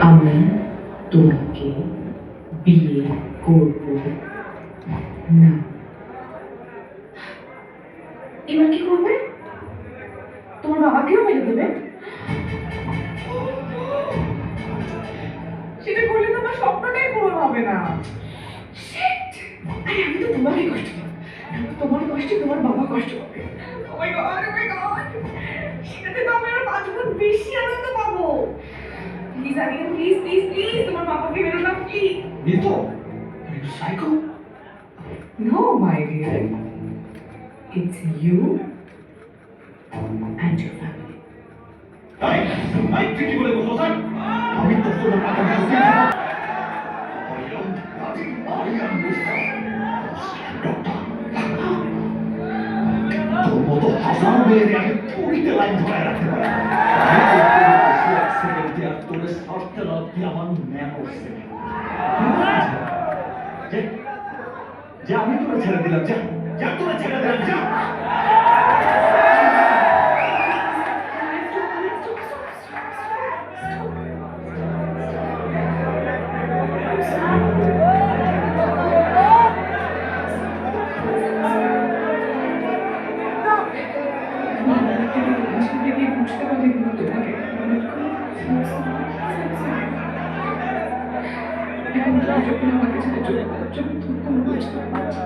আমি তোমাকে বিয়ে করব না। এবার কি করবে? তোমার বাবাকেও মেরে দেবে? সেটা করলে তো আমার স্বপ্নটাই পূরণ হবে না। Shit! আরে আমি তো তোমারই কষ্ট পাবো। আমি তো তোমার কষ্টে তোমার বাবা কষ্ট পাবে। Oh my God, oh my God! সেটাতে তো আমি আরো 5 গুণ বেশি আনন্দ পাবো। প্লিজ আনিয়া, প্লিজ প্লিজ প্লিজ তোমার বাবাকে মেরো না, please. Nito, are you psycho? No, my dear. It's you and your family. তুই কি বলে বসো স্যার? আমি তো তোর টাকা দিয়েছি। তোর মতো হাজার মেয়েদের আমি পুরীতে লাইন ধরায় রাখতে পারি। তোর স্বার্থে রাখতে আমার ন্যানো যা আমি তোরা ছেড়ে দিলাম, যা যা তোরা ছেড়ে দিলাম, যা। বুঝতে পারি তোমাকে এখন যখন আমাকে ছেড়ে চলে যাচ্ছ, তখন বুঝতে পারছি।